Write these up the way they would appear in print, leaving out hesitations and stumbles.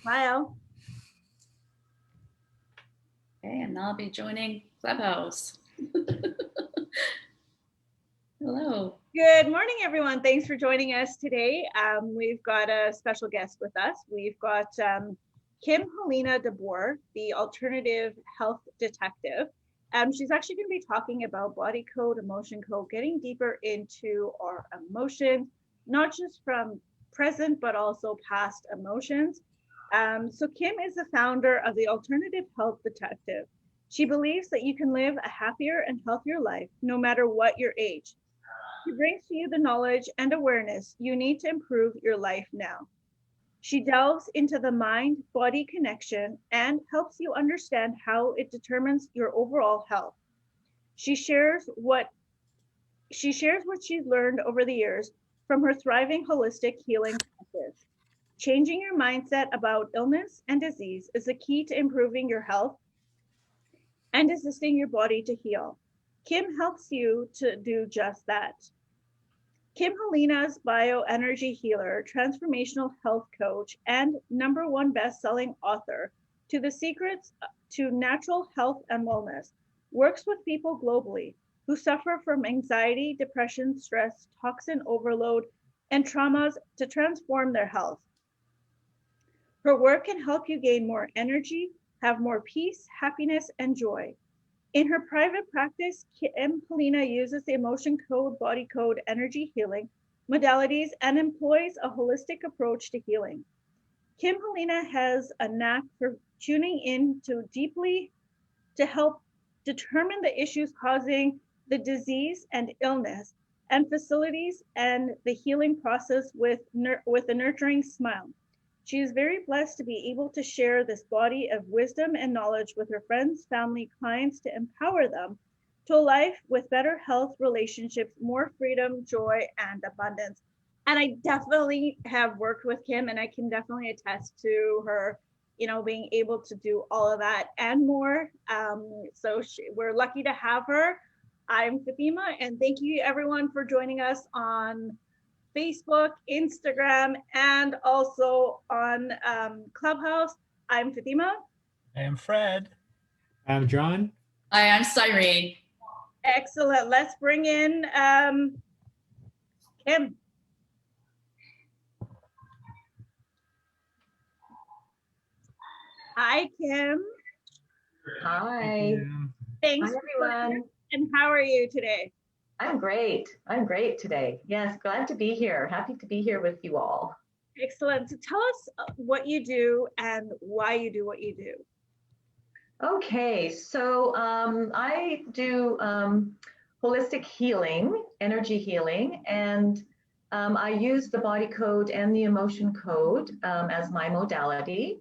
Smile. Okay, and I'll be joining Clubhouse. Hello. Good morning, everyone. Thanks for joining us today. We've got a special guest with us. We've got Kim Helena De Boer, the alternative health detective. She's actually going to be talking about body code, emotion code, getting deeper into our emotions, not just from present, but also past emotions. So Kim is the founder of the Alternative Health Detective. She believes that you can live a happier and healthier life, no matter what your age. She brings to you the knowledge and awareness you need to improve your life now. She delves into the mind-body connection and helps you understand how it determines your overall health. She shares what she's learned over the years from her thriving holistic healing practice. Changing your mindset about illness and disease is the key to improving your health and assisting your body to heal. Kim helps you to do just that. Kym Helena's bioenergy healer, transformational health coach, and #1 best-selling author to The Secrets to Natural Health and Wellness, works with people globally who suffer from anxiety, depression, stress, toxin overload, and traumas to transform their health. Her work can help you gain more energy, have more peace, happiness, and joy. In her private practice, Kim Helena uses the emotion code, body code, energy healing modalities and employs a holistic approach to healing. Kim Helena has a knack for tuning in to deeply to help determine the issues causing the disease and illness and facilities and the healing process with a nurturing smile. She is very blessed to be able to share this body of wisdom and knowledge with her friends, family, clients to empower them to a life with better health, relationships, more freedom, joy, and abundance. And I definitely have worked with Kim, and I can definitely attest to her, being able to do all of that and more. We're lucky to have her. I'm Fatima, and thank you everyone for joining us on Facebook, Instagram, and also on Clubhouse. I'm Fatima. I am Fred. I'm John. Hi, I'm Cyrene. Excellent. Let's bring in Kim. Hi, Kim. Hi. Thanks. Hi, everyone. And how are you today? I'm great. I'm great today. Yes, glad to be here. Happy to be here with you all. Excellent. So tell us what you do and why you do what you do. Okay, so I do holistic healing, energy healing, and I use the body code and the emotion code as my modality.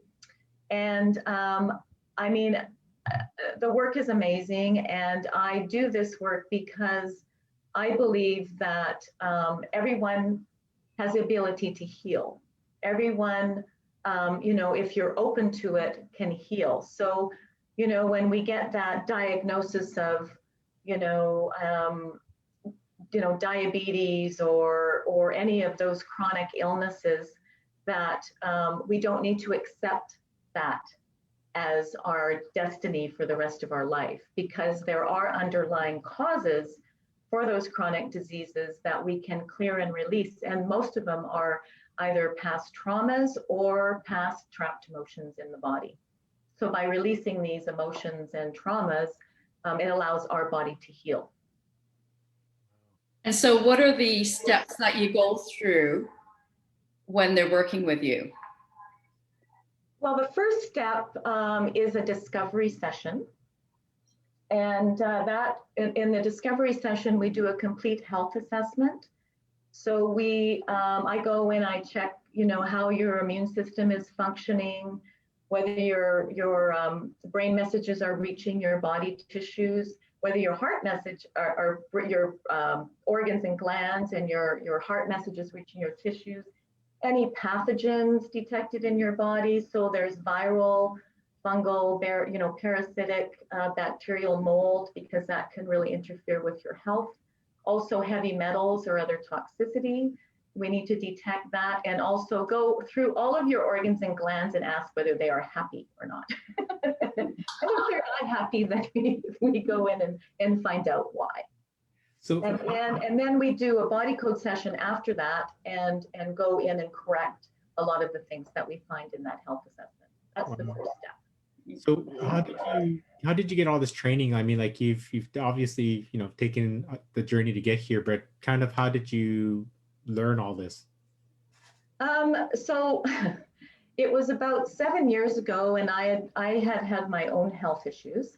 And I mean, the work is amazing, and I do this work because I believe that everyone has the ability to heal. Everyone, if you're open to it, can heal. So, when we get that diagnosis of, diabetes or any of those chronic illnesses, that we don't need to accept that as our destiny for the rest of our life, because there are underlying causes for those chronic diseases that we can clear and release. And most of them are either past traumas or past trapped emotions in the body. So by releasing these emotions and traumas, it allows our body to heal. And so what are the steps that you go through when they're working with you? Well, the first step is a discovery session. And that in the discovery session, we do a complete health assessment. So I go in, I check, how your immune system is functioning, whether your brain messages are reaching your body tissues, whether your heart message or your organs and glands and your heart messages reaching your tissues, any pathogens detected in your body. So there's viral, fungal, parasitic, bacterial, mold, because that can really interfere with your health. Also heavy metals or other toxicity. We need to detect that and also go through all of your organs and glands and ask whether they are happy or not. And if they're not happy, then we go in and find out why. So And then we do a body code session after that and go in and correct a lot of the things that we find in that health assessment. That's the first step. So how did you get all this training? I mean, like you've obviously, taken the journey to get here, but kind of how did you learn all this? So it was about 7 years ago, and I had my own health issues.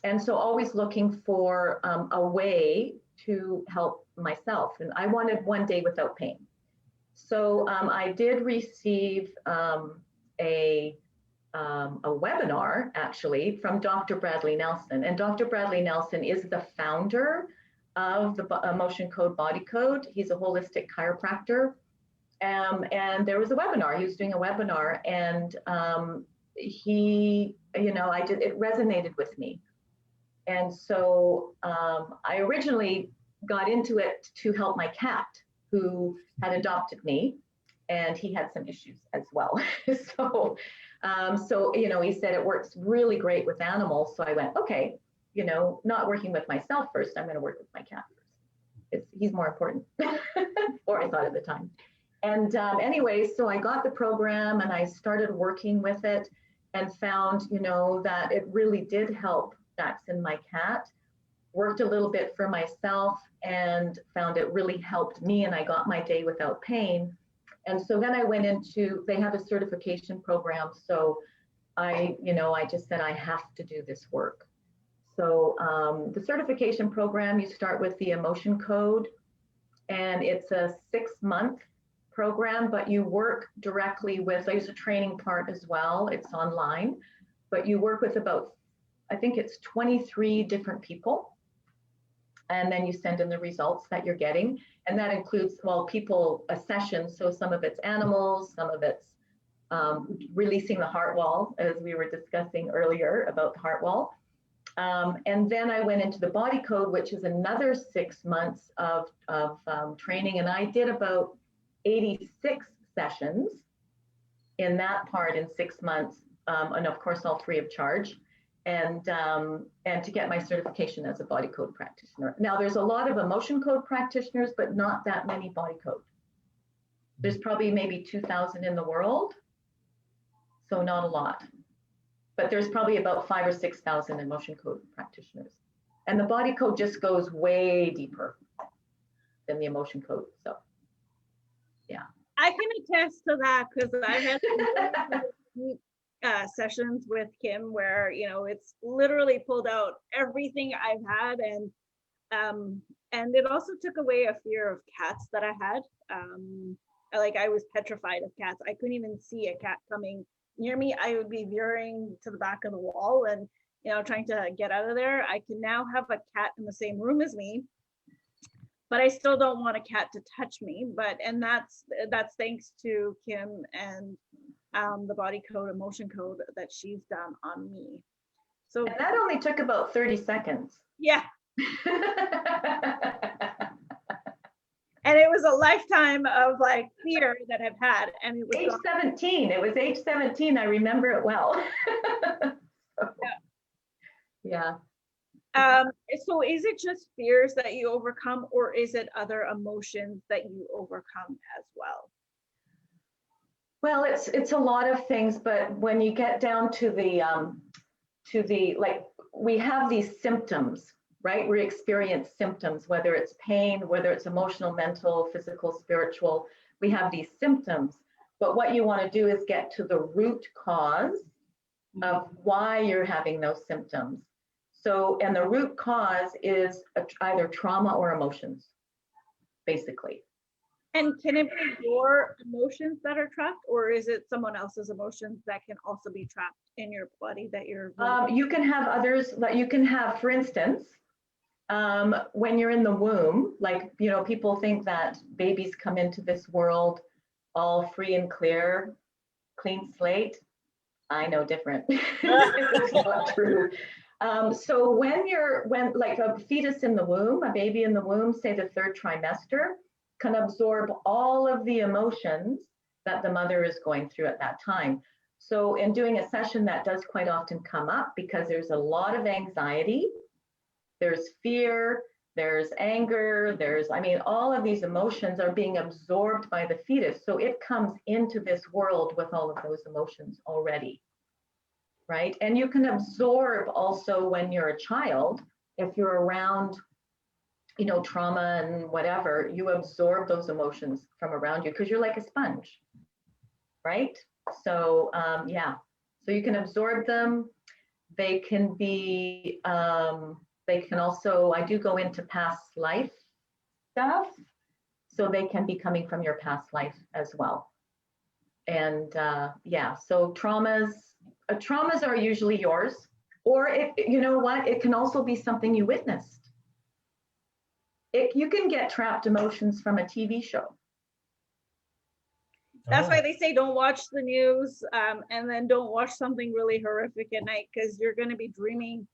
And so always looking for a way to help myself. And I wanted one day without pain. So I did receive a webinar actually from Dr. Bradley Nelson. And Dr. Bradley Nelson is the founder of the Emotion Code Body Code. He's a holistic chiropractor. And there was a webinar. He was doing a webinar, and it resonated with me. And so I originally got into it to help my cat, who had adopted me, and he had some issues as well. So he said it works really great with animals. So I went, okay, not working with myself first, I'm going to work with my cat first. He's more important, or I thought at the time. And anyway, so I got the program and I started working with it and found, that it really did help Jackson, my cat. Worked a little bit for myself and found it really helped me, and I got my day without pain. And so then I went they have a certification program. So I just said, I have to do this work. So the certification program, you start with the emotion code, and it's a 6-month program, but you work directly with, there's a training part as well. It's online, but you work with about, I think it's 23 different people. And then you send in the results that you're getting. And that includes, people, a session. So some of it's animals, some of it's releasing the heart wall, as we were discussing earlier about the heart wall. And then I went into the body code, which is another 6 months of training. And I did about 86 sessions in that part in 6 months. And of course, all free of charge. And to get my certification as a body code practitioner. Now, there's a lot of emotion code practitioners, but not that many body code. There's probably maybe 2,000 in the world, so not a lot. But there's probably about 5,000 or 6,000 emotion code practitioners. And the body code just goes way deeper than the emotion code, so yeah. I can attest to that because I've had sessions with Kim where it's literally pulled out everything I've had, and it also took away a fear of cats that I had. I was petrified of cats. I couldn't even see a cat coming near me. I would be veering to the back of the wall and trying to get out of there. I can now have a cat in the same room as me, but I still don't want a cat to touch me. And that's thanks to Kim and the body code, emotion code that she's done on me. So and that only took about 30 seconds. Yeah. And it was a lifetime of fear that I've had. And it was age 17. It was age 17. I remember it well. Yeah. So is it just fears that you overcome, or is it other emotions that you overcome as well? Well, it's a lot of things, but when you get down to the we have these symptoms, right? We experience symptoms, whether it's pain, whether it's emotional, mental, physical, spiritual. We have these symptoms, but what you want to do is get to the root cause of why you're having those symptoms. So, and the root cause is either trauma or emotions, basically. And can it be your emotions that are trapped, or is it someone else's emotions that can also be trapped in your body that you're? You can have others that you can have, for instance, when you're in the womb, people think that babies come into this world all free and clear, clean slate. I know different. It's not true. So when a fetus in the womb, a baby in the womb, say the 3rd trimester, can absorb all of the emotions that the mother is going through at that time. So in doing a session, that does quite often come up because there's a lot of anxiety, there's fear, there's anger, all of these emotions are being absorbed by the fetus. So it comes into this world with all of those emotions already, right? And you can absorb also when you're a child, if you're around, trauma and whatever, you absorb those emotions from around you because you're like a sponge, right? So so you can absorb them. They can be, they can also, I do go into past life stuff, so they can be coming from your past life as well. And so traumas are usually yours, or it can also be something you witnessed. You can get trapped emotions from a TV show. That's why they say don't watch the news, and then don't watch something really horrific at night, because you're going to be dreaming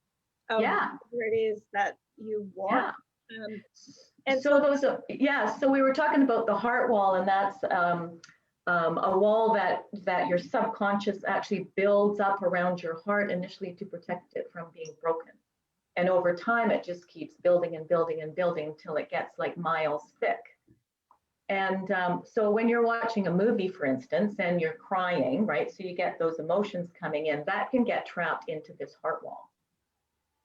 of where it is that you want. Yeah. And so we were talking about the heart wall, and that's a wall that your subconscious actually builds up around your heart initially to protect it from being broken. And over time, it just keeps building and building and building until it gets like miles thick. And so when you're watching a movie, for instance, and you're crying, right? So you get those emotions coming in, that can get trapped into this heart wall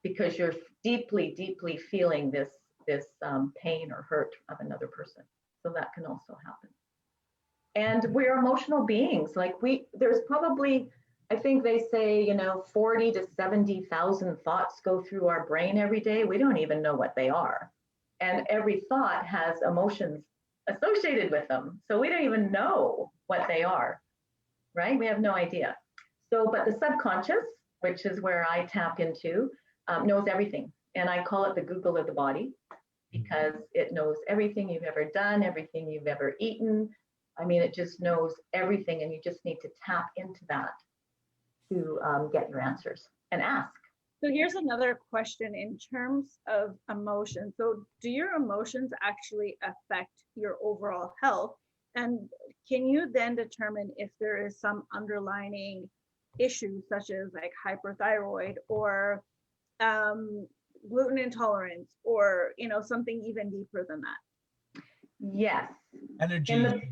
because you're deeply, deeply feeling this pain or hurt of another person. So that can also happen. And we're emotional beings. Like there's probably, I think they say, 40 to 70,000 thoughts go through our brain every day. We don't even know what they are. And every thought has emotions associated with them. So we don't even know what they are, right? We have no idea. So, but the subconscious, which is where I tap into, knows everything. And I call it the Google of the body because it knows everything you've ever done, everything you've ever eaten. It just knows everything, and you just need to tap into that to get your answers and ask. So here's another question in terms of emotion. So do your emotions actually affect your overall health? And can you then determine if there is some underlying issue, such as like hyperthyroid or gluten intolerance, or something even deeper than that? Yes. Energy.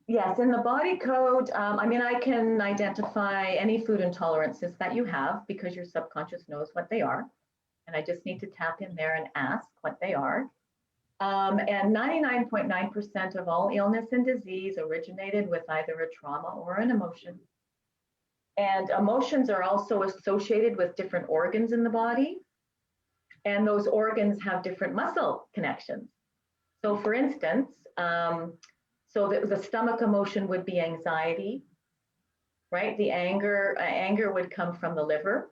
Yes, in the body code, I can identify any food intolerances that you have because your subconscious knows what they are. And I just need to tap in there and ask what they are. And 99.9% of all illness and disease originated with either a trauma or an emotion. And emotions are also associated with different organs in the body. And those organs have different muscle connections. So for instance, so the stomach emotion would be anxiety, right? The anger would come from the liver.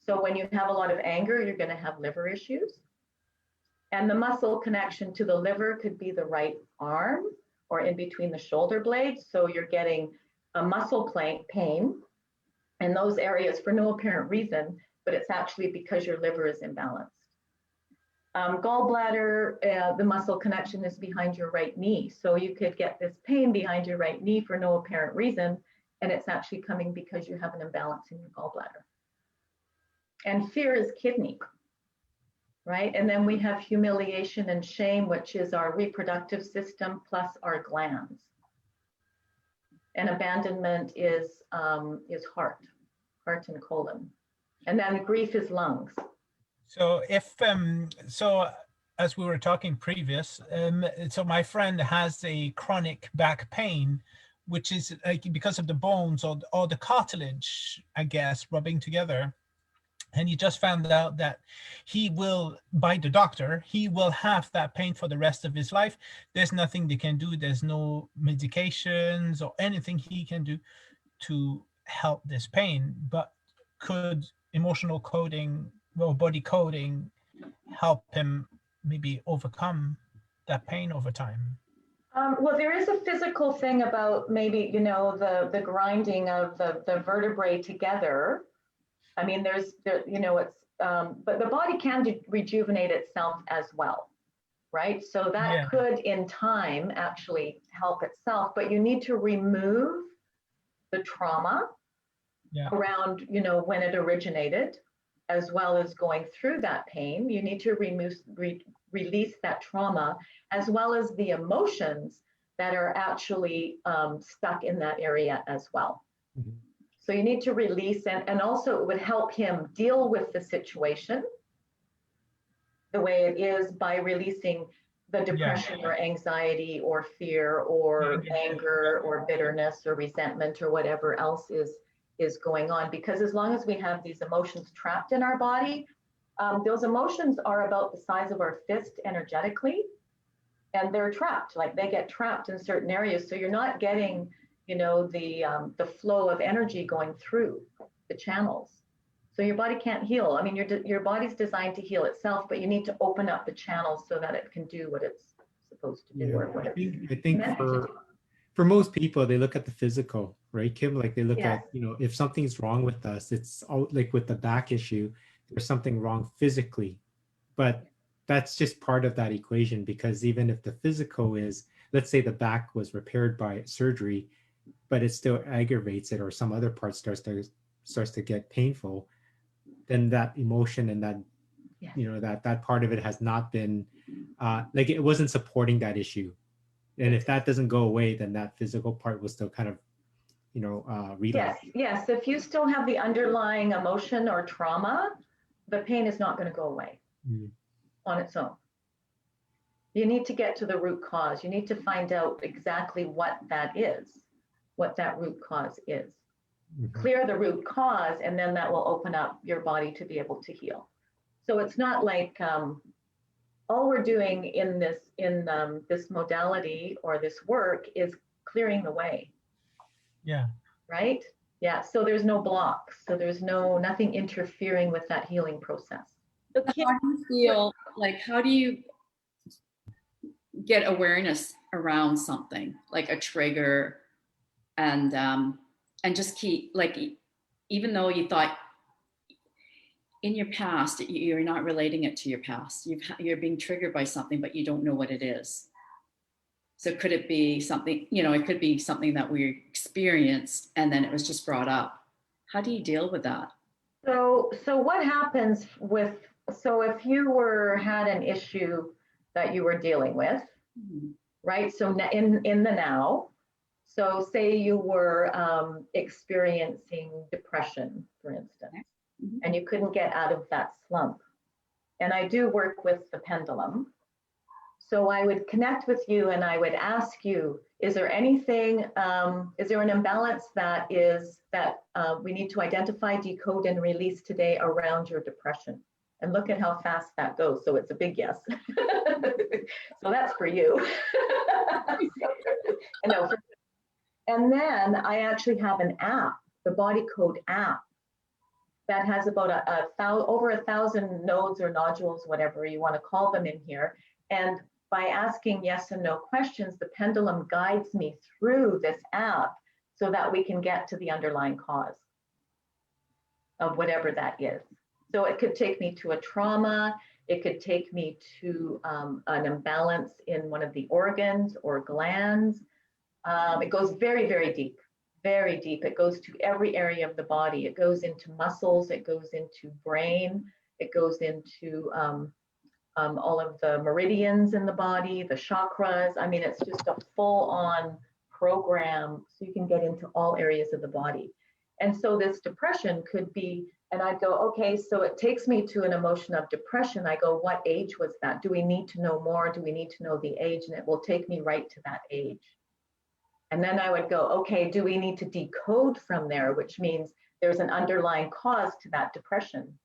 So when you have a lot of anger, you're going to have liver issues. And the muscle connection to the liver could be the right arm or in between the shoulder blades. So you're getting a muscle pain in those areas for no apparent reason, but it's actually because your liver is imbalanced. Gallbladder, the muscle connection is behind your right knee. So you could get this pain behind your right knee for no apparent reason, and it's actually coming because you have an imbalance in your gallbladder. And fear is kidney, right? And then we have humiliation and shame, which is our reproductive system plus our glands. And abandonment is heart and colon. And then grief is lungs. So as we were talking previous, so my friend has a chronic back pain, which is because of the bones or the cartilage, I guess, rubbing together. And he just found out that by the doctor, he will have that pain for the rest of his life. There's nothing they can do. There's no medications or anything he can do to help this pain. But could emotional coding or body coding help him maybe overcome that pain over time? Well, there is a physical thing about maybe, the grinding of the vertebrae together. It's, but the body can rejuvenate itself as well. right? So that Yeah. could in time actually help itself, but you need to remove the trauma Yeah. around, you know, when it originated, as well as going through that pain. You need to release that trauma, as well as the emotions that are actually stuck in that area as well. Mhm. So you need to release, and also it would help him deal with the situation the way it is by releasing the depression or anxiety or fear or anger or bitterness or resentment or whatever else is going on. Because as long as we have these emotions trapped in our body, those emotions are about the size of our fist energetically, and they're trapped, like they get trapped in certain areas. So you're not getting, you know, the flow of energy going through the channels. So your body can't heal. I mean, your body's designed to heal itself, but you need to open up the channels so that it can do what it's supposed to do, Yeah, or what I think meant to do. for most people, they look at the physical, right, Kim? Like they look Yes. at, you know, if something's wrong with us, it's all like with the back issue, there's something wrong physically. But that's just part of that equation, because even if the physical is, let's say the back was repaired by surgery, but it still aggravates it, or some other part starts to get painful, then that emotion and that, Yes. you know, that part of it has not been like it wasn't supporting that issue. And if that doesn't go away, then that physical part will still kind of, you know, relapse. Yes. If you still have the underlying emotion or trauma, the pain is not going to go away on its own. You need to get to the root cause. You need to find out exactly what that is, what that root cause is. Clear the root cause, and then that will open up your body to be able to heal. So it's not like all we're doing in this modality or this work is clearing the way. Yeah. Right? Yeah. So there's no blocks. So there's nothing interfering with that healing process. So How do you feel like, how do you get awareness around something like a trigger, and just keep, like, even though you thought in your past, you're not relating it to your past, you're being triggered by something, but you don't know what it is. So could it be something, you know, it could be something that we experienced and then it was just brought up. How do you deal with that? So what happens with, so if you had an issue that you were dealing with, right? So in the now, so say you were experiencing depression, for instance, and you couldn't get out of that slump. And I do work with the pendulum. So I would connect with you and I would ask you, is there anything, is there an imbalance that we need to identify, decode, and release today around your depression? And look at how fast that goes. So it's a big yes. So that's for you. And then I actually have an app, the Body Code app, that has about over 1,000 nodes or nodules, whatever you want to call them in here. And by asking yes and no questions, the pendulum guides me through this app so that we can get to the underlying cause of whatever that is. So it could take me to a trauma. It could take me to an imbalance in one of the organs or glands. It goes very, very deep. Very deep. It goes to every area of the body. It goes into muscles. It goes into brain. It goes into all of the meridians in the body, the chakras. I mean, it's just a full-on program, so you can get into all areas of the body. And so this depression could be, and I'd go, okay, so it takes me to an emotion of depression. I go, what age was that? Do we need to know more? Do we need to know the age? And it will take me right to that age. And then I would go, okay, do we need to decode from there, which means there's an underlying cause to that depression.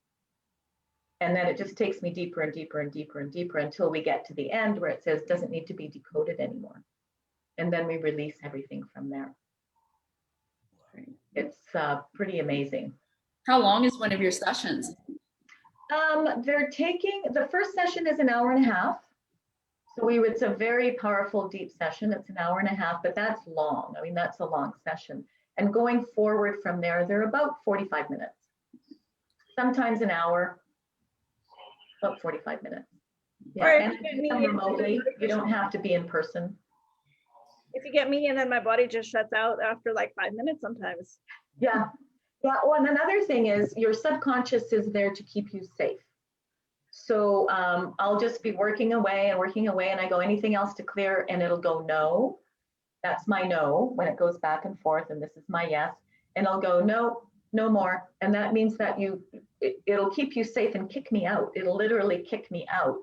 And then it just takes me deeper and deeper and deeper and deeper until we get to the end where it says doesn't need to be decoded anymore. And then we release everything from there. It's pretty amazing. How long is one of your sessions? The first session is an hour and a half. So it's a very powerful, deep session. It's an hour and a half, but that's long. I mean, that's a long session. And going forward from there, they're about 45 minutes. Sometimes an hour, about 45 minutes. Yeah, Or if and you get do me them in, remotely. You don't have to be in person. if you get me and then my body just shuts out after like 5 minutes sometimes. Yeah. Yeah. Oh, and another thing is your subconscious is there to keep you safe. So I'll just be working away, and I go, anything else to clear? And it'll go, no. That's my no when it goes back and forth, and this is my yes. And I'll go, no, no more. And that means that it'll keep you safe and kick me out. It'll literally kick me out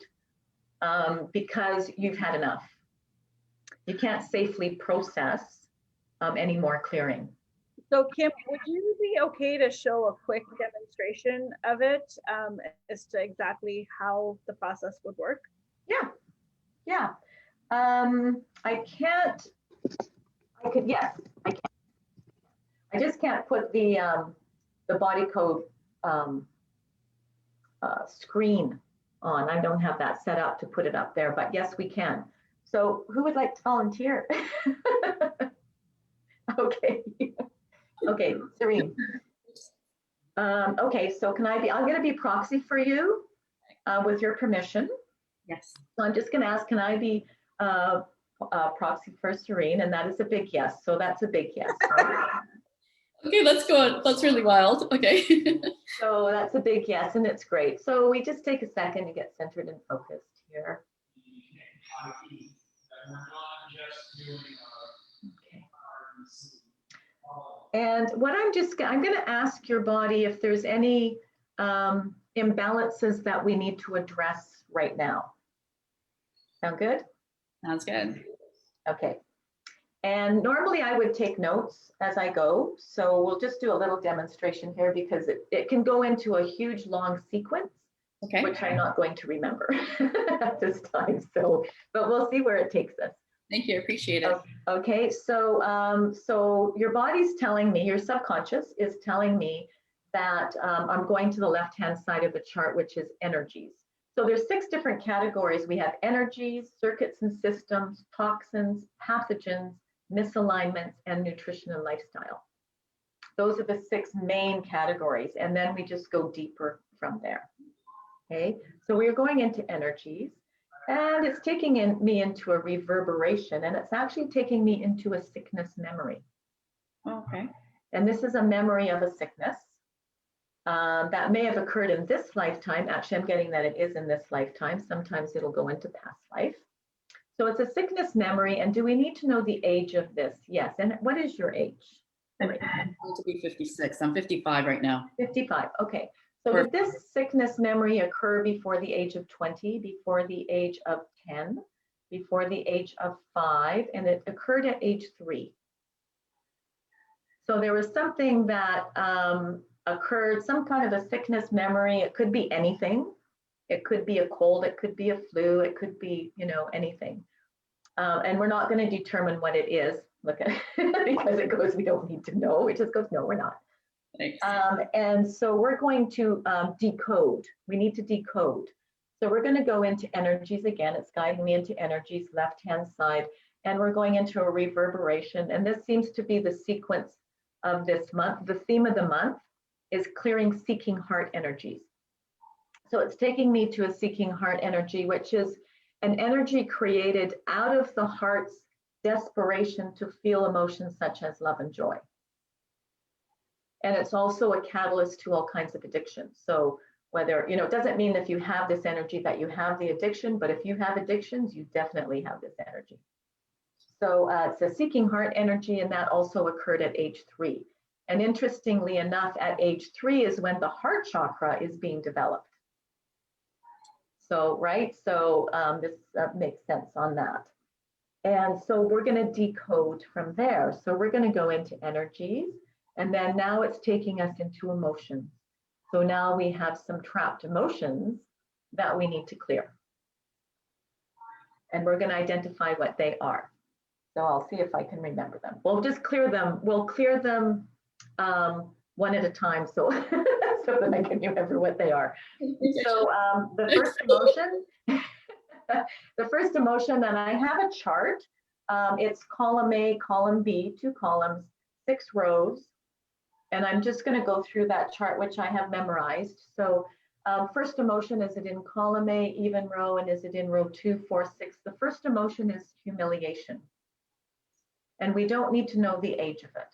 because you've had enough. You can't safely process any more clearing. So Kim, would you be okay to show a quick demonstration of it as to exactly how the process would work? Yeah, yeah. I can't, I could, yes, I can. I just can't put the body code screen on. I don't have that set up to put it up there, but yes, we can. So who would like to volunteer? Okay. Okay, Serene. Okay, so I'm going to be proxy for you with your permission. Yes. So I'm just going to ask, can I be proxy for Serene? And that is a big yes. So that's a big yes. Right? Okay, let's go. That's really wild. Okay. So that's a big yes, and it's great. So we just take a second to get centered and focused here. Okay. And what I'm going to ask your body if there's any imbalances that we need to address right now. Sound good? Sounds good. Okay. And normally I would take notes as I go. So we'll just do a little demonstration here because it can go into a huge long sequence, Okay. which I'm not going to remember at this time. So, but we'll see where it takes us. Thank you. Appreciate it. Okay, so so your body's telling me, your subconscious is telling me that I'm going to the left-hand side of the chart, which is energies. So there's 6 different categories. We have energies, circuits and systems, toxins, pathogens, misalignments, and nutrition and lifestyle. Those are the 6 main categories, and then we just go deeper from there. Okay, so we're going into energies. And it's taking me into a reverberation, and it's actually taking me into a sickness memory. Okay. And this is a memory of a sickness that may have occurred in this lifetime. Actually, I'm getting that it is in this lifetime. Sometimes it'll go into past life. So it's a sickness memory. And do we need to know the age of this? Yes. And what is your age? I'm going to be 56. I'm 55 right now. 55. Okay. So did this sickness memory occur before the age of 20, before the age of 10, before the age of 5, and it occurred at age 3? So there was something that occurred, some kind of a sickness memory. It could be anything. It could be a cold. It could be a flu. It could be, anything. And we're not going to determine what it is. Look at because it goes, we don't need to know. It just goes, no, we're not. And so we're going to decode. We need to decode. So we're going to go into energies again. It's guiding me into energies, left-hand side, and we're going into a reverberation. And this seems to be the sequence of this month. The theme of the month is clearing seeking heart energies. So it's taking me to a seeking heart energy, which is an energy created out of the heart's desperation to feel emotions such as love and joy. And it's also a catalyst to all kinds of addictions. So whether, it doesn't mean if you have this energy that you have the addiction, but if you have addictions, you definitely have this energy. So it's a seeking heart energy, and that also occurred at age 3. And interestingly enough, at age 3 is when the heart chakra is being developed. So, right, so this makes sense on that. And so we're going to decode from there. So we're going to go into energies. And then now it's taking us into emotions. So now we have some trapped emotions that we need to clear. And we're going to identify what they are. So I'll see if I can remember them. We'll just clear them. We'll clear them one at a time so, so that I can remember what they are. So the first emotion, the first emotion, and I have a chart. It's column A, column B, 2 columns, 6 rows. And I'm just going to go through that chart, which I have memorized. So First emotion, is it in column A, even row, and is it in row 2, 4, 6? The first emotion is humiliation. And we don't need to know the age of it.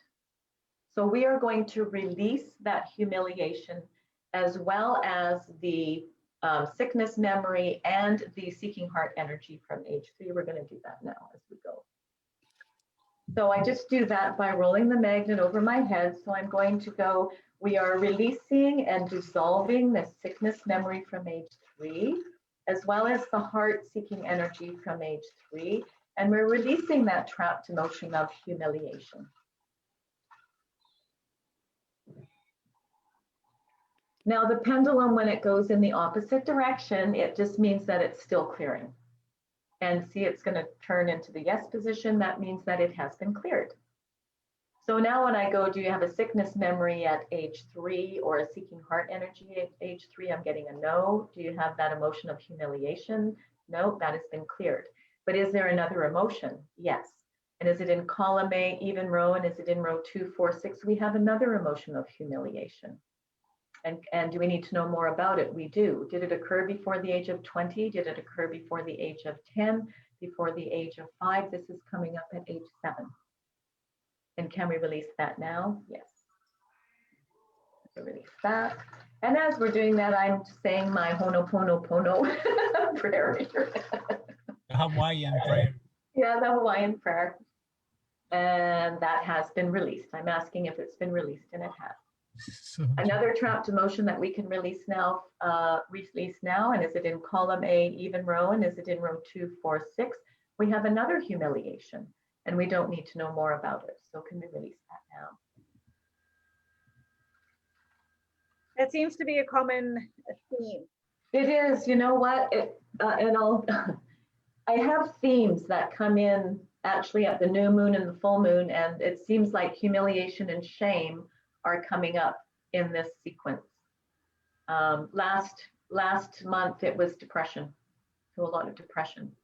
So we are going to release that humiliation as well as the sickness memory and the seeking heart energy from age 3. We're going to do that now as we go. So I just do that by rolling the magnet over my head. So I'm going to go, we are releasing and dissolving the sickness memory from age 3, as well as the heart seeking energy from age 3. And we're releasing that trapped emotion of humiliation. Now the pendulum, when it goes in the opposite direction, it just means that it's still clearing. And see, it's going to turn into the yes position. That means that it has been cleared. So now when I go, do you have a sickness memory at age 3 or a seeking heart energy at age 3? I'm getting a no. Do you have that emotion of humiliation? No, that has been cleared. But is there another emotion? Yes. And is it in column A, even row, and is it in row 2, 4, 6? We have another emotion of humiliation. And do we need to know more about it? We do. Did it occur before the age of 20? Did it occur before the age of 10? Before the age of 5? This is coming up at age 7. And can we release that now? Yes. Release that. And as we're doing that, I'm saying my Ho'oponopono prayer here. The Hawaiian prayer. Yeah, the Hawaiian prayer. And that has been released. I'm asking if it's been released, and it has. Another trapped emotion that we can release now, and is it in column A, even row, and is it in row 2, 4, 6? We have another humiliation, and we don't need to know more about it. So can we release that now? That seems to be a common theme. It is. You know what? I have themes that come in actually at the new moon and the full moon, and it seems like humiliation and shame are coming up in this sequence. Last month it was depression, so a lot of depression.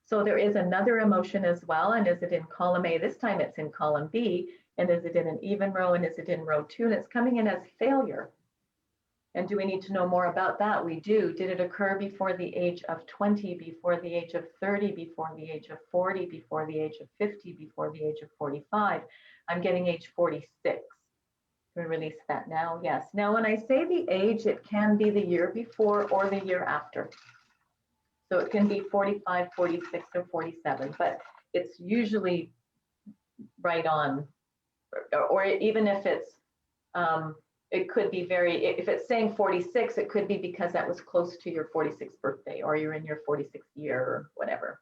So there is another emotion as well, and is it in column A? This time it's in column B, and is it in an even row, and is it in row 2? And it's coming in as failure. And do we need to know more about that? We do. Did it occur before the age of 20, before the age of 30, before the age of 40, before the age of 50, before the age of 45? I'm getting age 46. We release that now. Yes. Now, when I say the age, it can be the year before or the year after. So it can be 45, 46, or 47, but it's usually right on. Or even if it's, it could be if it's saying 46, it could be because that was close to your 46th birthday, or you're in your 46th year or whatever.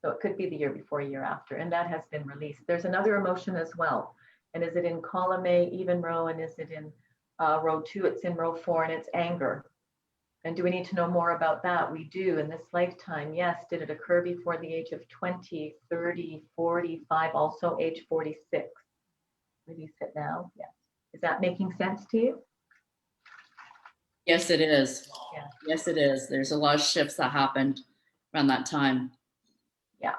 So it could be the year before, year after, and that has been released. There's another emotion as well. And is it in column A, even row, and is it in row 2? It's in row 4, and it's anger. And do we need to know more about that? We do. In this lifetime, yes. Did it occur before the age of 20, 30, 45, also age 46? Release it now. Yes. Is that making sense to you? Yes, it is. Yeah. Yes, it is. There's a lot of shifts that happened around that time. Yeah.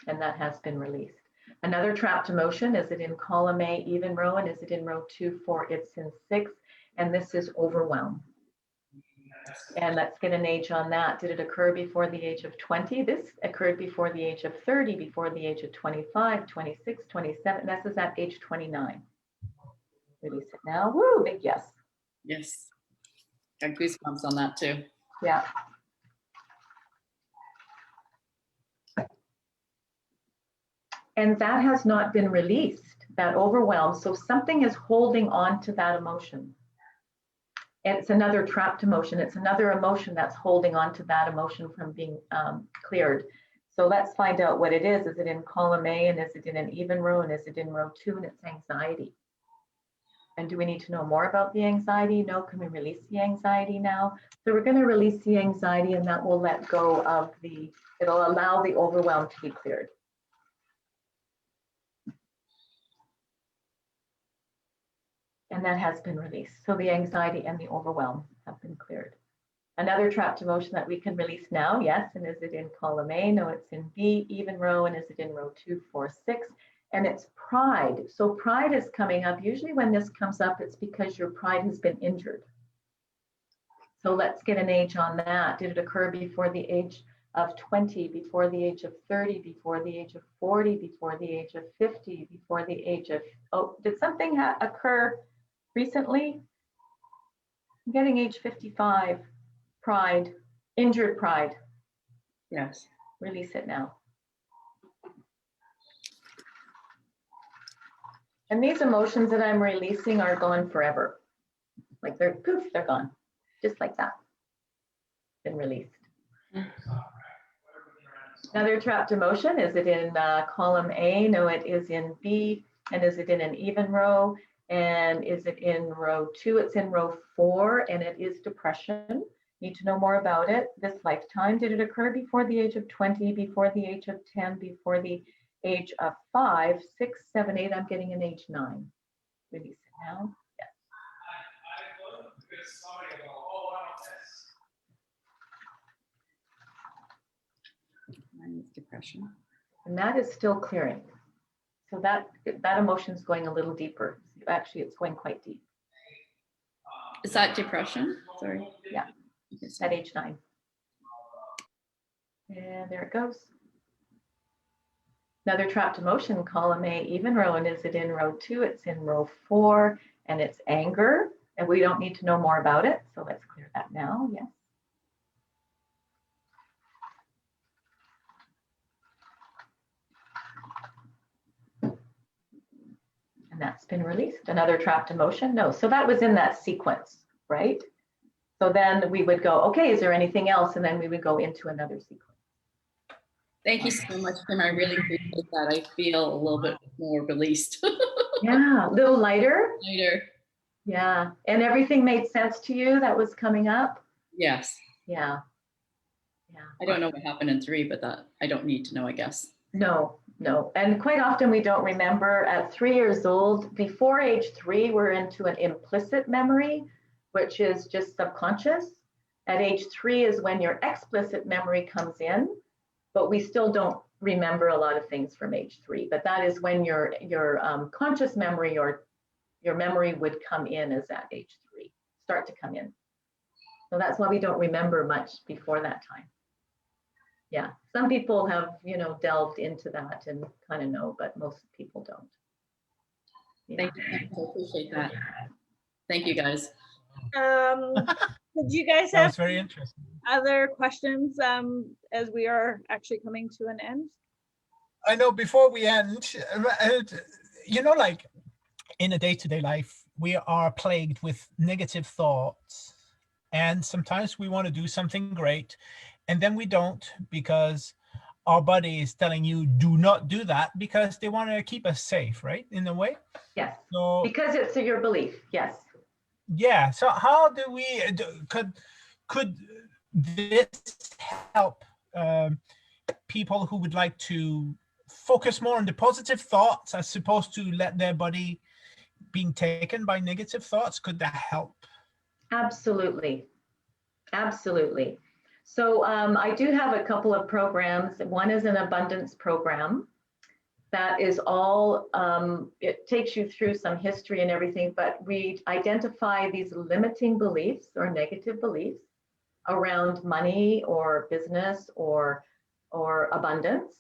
And that has been released. Another trapped emotion, is it in column A, even row, and is it in row 2, 4? It's in 6, and this is overwhelm. And let's get an age on that. Did it occur before the age of 20? This occurred before the age of 30, before the age of 25, 26, 27. This is at age 29. Release it now. Woo, big yes. Yes. Got goosebumps on that too. Yeah. And that has not been released, that overwhelm. So something is holding on to that emotion. And it's another trapped emotion. It's another emotion that's holding on to that emotion from being cleared. So let's find out what it is. Is it in column A, and is it in an even row, and is it in row 2? And it's anxiety. And do we need to know more about the anxiety? No. Can we release the anxiety now? So we're going to release the anxiety, and that will let go of it'll allow the overwhelm to be cleared. And that has been released. So the anxiety and the overwhelm have been cleared. Another trapped emotion that we can release now, yes. And is it in column A? No, it's in B, even row. And is it in row 2, 4, 6? And it's pride. So pride is coming up. Usually when this comes up, it's because your pride has been injured. So let's get an age on that. Did it occur before the age of 20, before the age of 30, before the age of 40, before the age of 50, before the age of, oh, did something occur recently? I'm getting age 55, pride, injured pride. Yes. Release it now. And these emotions that I'm releasing are gone forever. Like they're poof, they're gone. Just like that. Been released. Another trapped emotion, is it in column A? No, it is in B. And is it in an even row? And is it in row 2? It's in row 4, and it is depression. Need to know more about it. This lifetime, did it occur before the age of 20, before the age of 10, before the age of 5, 6, 7, 8? I'm getting an age 9. Release it now. Yes. Mine is depression. And that is still clearing. So that emotion is going a little deeper. Actually, it's going quite deep. Is that depression? Sorry. Yeah. At age 9. And there it goes. Another trapped emotion, column A, even row. And is it in row 2? It's in row 4, and it's anger. And we don't need to know more about it. So let's clear that now. Yes. And that's been released. Another trapped emotion? No. So that was in that sequence, right? So then we would go, okay, is there anything else? And then we would go into another sequence. Thank you so much, Kim. I really appreciate that. I feel a little bit more released. Yeah, a little lighter. Later. Yeah. And everything made sense to you that was coming up? Yes. Yeah. Yeah. I don't know what happened in 3, but that I don't need to know, I guess. No. And quite often we don't remember. At 3 years old, before age 3, we're into an implicit memory, which is just subconscious. At age 3 is when your explicit memory comes in, but we still don't remember a lot of things from age 3. But that is when your conscious memory or your memory would come in as at age 3, start to come in. So that's why we don't remember much before that time. Yeah, some people have, delved into that and kind of know, but most people don't. Yeah. Thank you. I appreciate that. Thank you, guys. Did you guys That have was very interesting. other questions as we are actually coming to an end? I know before we end, like in a day-to-day life, we are plagued with negative thoughts. And sometimes we want to do something great, and then we don't, because our body is telling you, do not do that, because they want to keep us safe, right? In a way. Yes. So, because it's your belief. Yes. Yeah. So how do we, could this help people who would like to focus more on the positive thoughts as opposed to let their body being taken by negative thoughts? Could that help? Absolutely. So I do have a couple of programs. One is an abundance program that is all, it takes you through some history and everything, but we identify these limiting beliefs or negative beliefs around money or business or abundance.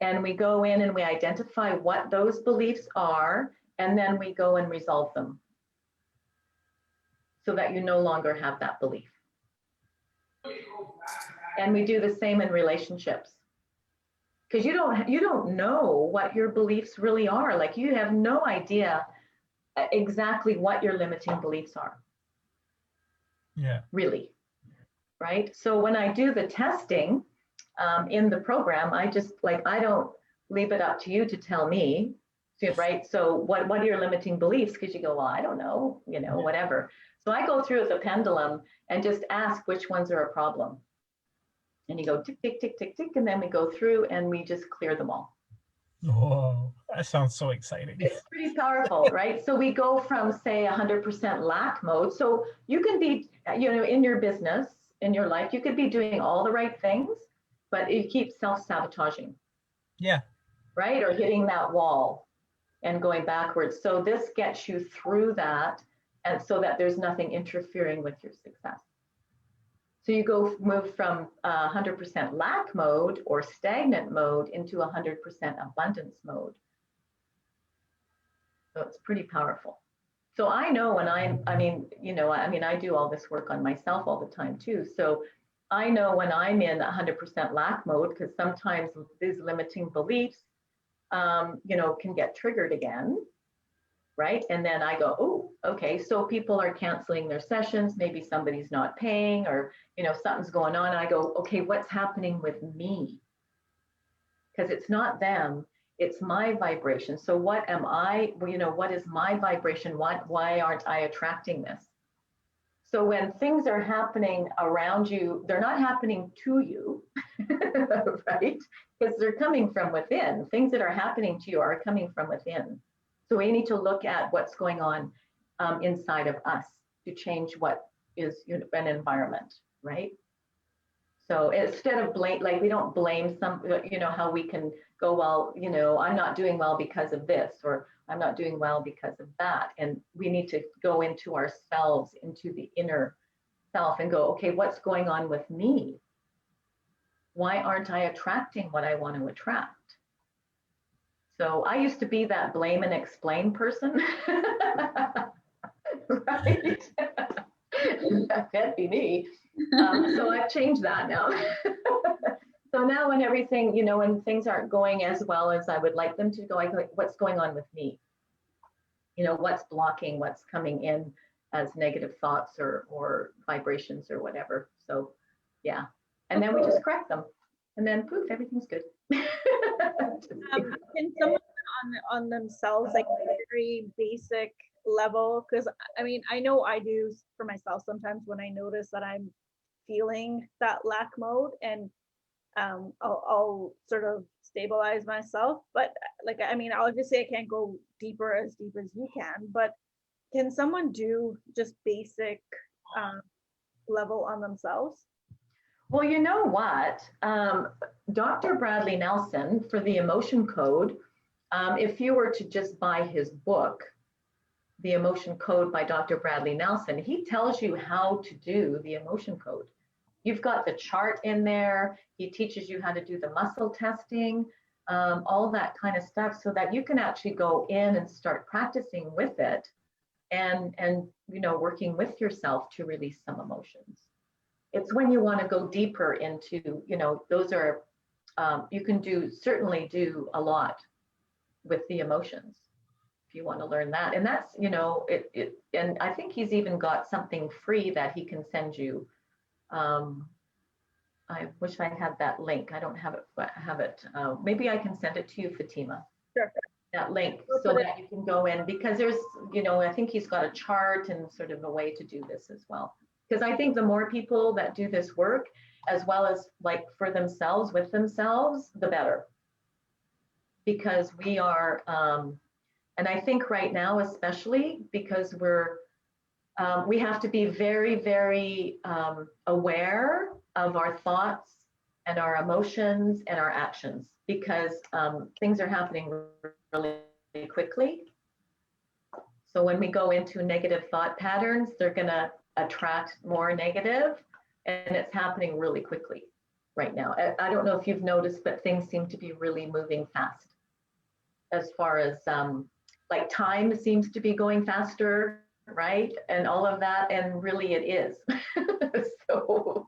And we go in and we identify what those beliefs are, and then we go and resolve them so that you no longer have that belief. And we do the same in relationships, because you don't know what your beliefs really are. Like, you have no idea exactly what your limiting beliefs are. Yeah. Really, right? So when I do the testing in the program, I don't leave it up to you to tell me, right? So what are your limiting beliefs? Because you go, well, I don't know, whatever. So I go through with a pendulum and just ask which ones are a problem. And you go tick, tick, tick, tick, tick, and then we go through and we just clear them all. Oh, that sounds so exciting. It's pretty powerful, right? So we go from, say, 100% lack mode. So you can be, in your business, in your life, you could be doing all the right things, but you keep self-sabotaging. Yeah. Right? Or hitting that wall and going backwards. So this gets you through that and so that there's nothing interfering with your success. So you move from 100% lack mode or stagnant mode into 100% abundance mode. So it's pretty powerful. So I know when I do all this work on myself all the time too. So I know when I'm in 100% lack mode, because sometimes these limiting beliefs, can get triggered again, right? And then I go, oh, okay, so people are canceling their sessions, maybe somebody's not paying, or, something's going on. And I go, okay, what's happening with me? Because it's not them, it's my vibration. So what am I, what is my vibration? Why aren't I attracting this? So when things are happening around you, they're not happening to you, right? Because they're coming from within. Things that are happening to you are coming from within. So we need to look at what's going on inside of us to change what is an environment, right? So instead of we don't blame how we can go, well, I'm not doing well because of this, or I'm not doing well because of that. And we need to go into ourselves, into the inner self and go, okay, what's going on with me? Why aren't I attracting what I want to attract? So I used to be that blame and explain person, right? That can't be me. So I've changed that now. So now when everything, when things aren't going as well as I would like them to go, I go, what's going on with me? What's blocking, what's coming in as negative thoughts or vibrations or whatever. So yeah. And then we just correct them. And then poof, everything's good. Can someone on themselves, like a very basic level? Because I know I do for myself sometimes when I notice that I'm feeling that lack mode, and I'll sort of stabilize myself. But obviously I can't go as deep as you can, but can someone do just basic level on themselves? Well, you know what? Dr. Bradley Nelson, for the emotion code, if you were to just buy his book, The Emotion Code by Dr. Bradley Nelson, he tells you how to do the emotion code. You've got the chart in there. He teaches you how to do the muscle testing, all that kind of stuff, so that you can actually go in and start practicing with it and working with yourself to release some emotions. It's when you want to go deeper into, those are, you can certainly do a lot with the emotions if you want to learn that. And that's, and I think he's even got something free that he can send you. I wish I had that link. I don't have it. Maybe I can send it to you, Fatima. Sure. That link, so that you can go in, because there's, I think he's got a chart and sort of a way to do this as well. Because I think the more people that do this work, as well as like for themselves, with themselves, the better. Because we are, and I think right now, especially because we have to be very, very aware of our thoughts and our emotions and our actions, because things are happening really quickly. So when we go into negative thought patterns, they're going to attract more negative, and it's happening really quickly right now. I don't know if you've noticed, but things seem to be really moving fast as far as like time seems to be going faster, right? And all of that, and really it is. So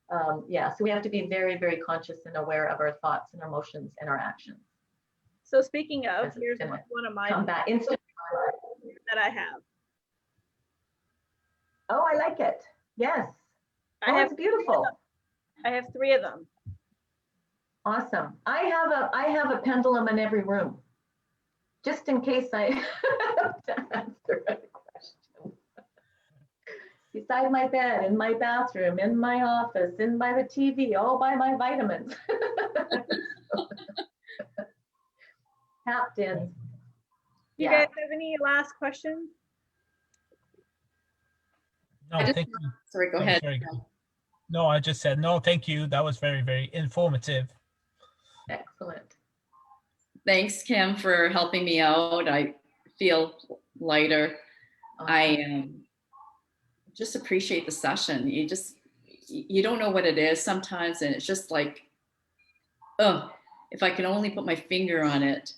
so we have to be very, very conscious and aware of our thoughts and our emotions and our actions. So speaking of, here's one of my combat instant that I have. Oh, I like it. Yes. It's beautiful. I have 3 of them. Awesome. I have a pendulum in every room, just in case I have to answer a question. Beside my bed, in my bathroom, in my office, in by the TV, all by my vitamins. Tapped in. You guys have any last questions? No, thank you. Sorry, go ahead. No, I just said, no, thank you. That was very, very informative. Excellent. Thanks, Kim, for helping me out. I feel lighter. I just appreciate the session. You don't know what it is sometimes, and it's just like, oh, if I can only put my finger on it.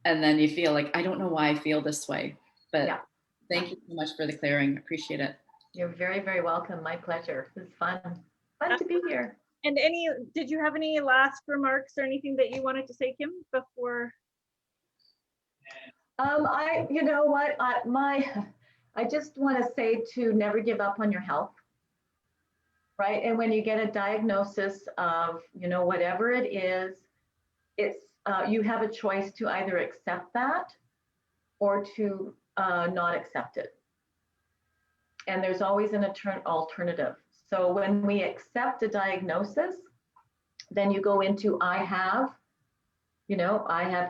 And then you feel like, I don't know why I feel this way, but thank you so much for the clearing. Appreciate it. You're very, very welcome. My pleasure. It was fun to be here. And did you have any last remarks or anything that you wanted to say, Kim, before? You know what, I just want to say to never give up on your health, right? And when you get a diagnosis of, whatever it is, it's you have a choice to either accept that or to not accept it. And there's always an alternative. So when we accept a diagnosis, then you go into I have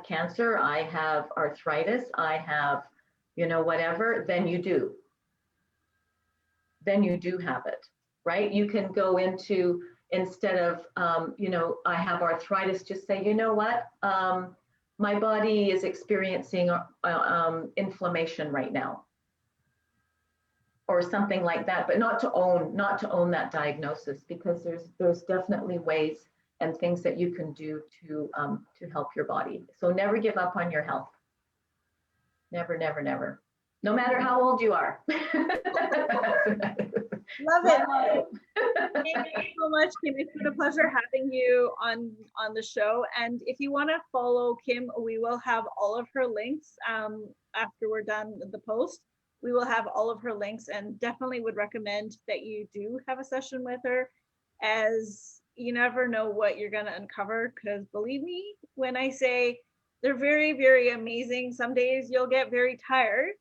cancer, I have arthritis, I have, whatever, then you do. Then you do have it, right? You can go into, instead of, I have arthritis, just say, you know what? My body is experiencing inflammation right now, or something like that, but not to own that diagnosis, because there's definitely ways and things that you can do to help your body. So never give up on your health. Never, never, never. No matter how old you are. Love it. Thank you so much, Kim. It's been a pleasure having you on the show. And if you want to follow Kim, we will have all of her links after we're done with the post. We will have all of her links, and definitely would recommend that you do have a session with her, as you never know what you're going to uncover. Because believe me, when I say they're very, very amazing, some days you'll get very tired,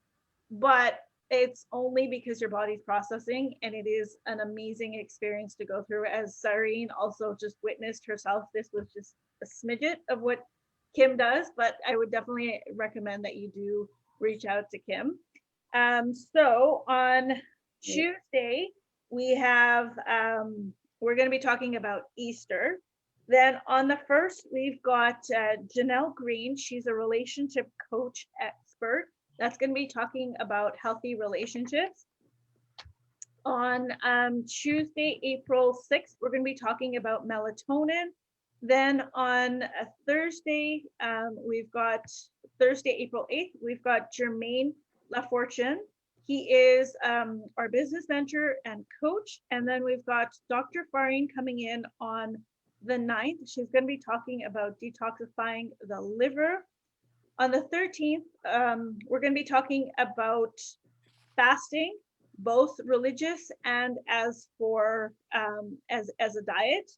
but it's only because your body's processing, and it is an amazing experience to go through. As Cyrene also just witnessed herself, this was just a smidget of what Kim does, but I would definitely recommend that you do reach out to Kim. So on Tuesday, we have, we're going to be talking about Easter. Then on the 1st, we've got Janelle Green. She's a relationship coach expert. That's going to be talking about healthy relationships. On Tuesday, April 6th, we're going to be talking about melatonin. Then on Thursday, Thursday, April 8th, we've got Jermaine LaFortune. He is our business mentor and coach. And then we've got Dr. Farine coming in on the 9th. She's going to be talking about detoxifying the liver. On the 13th, we're going to be talking about fasting, both religious and as for as a diet.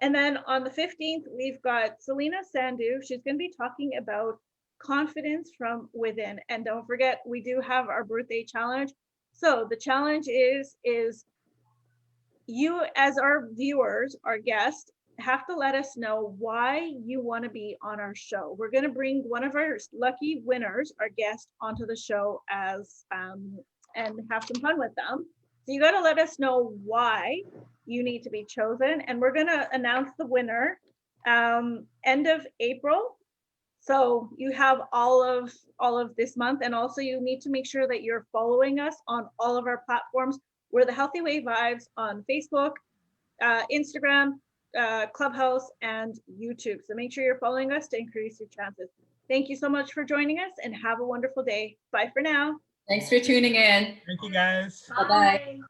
And then on the 15th, we've got Selena Sandhu. She's going to be talking about confidence from within. And don't forget, we do have our birthday challenge. So the challenge is you, as our viewers, our guests, have to let us know why you want to be on our show. We're going to bring one of our lucky winners, our guest, onto the show as and have some fun with them. So you got to let us know why you need to be chosen, and we're going to announce the winner end of April. So you have all of this month, and also you need to make sure that you're following us on all of our platforms. We're the Healthy Way Vibes on Facebook, Instagram, Clubhouse, and YouTube. So make sure you're following us to increase your chances. Thank you so much for joining us, and have a wonderful day. Bye for now. Thanks for tuning in. Thank you, guys. Bye-bye.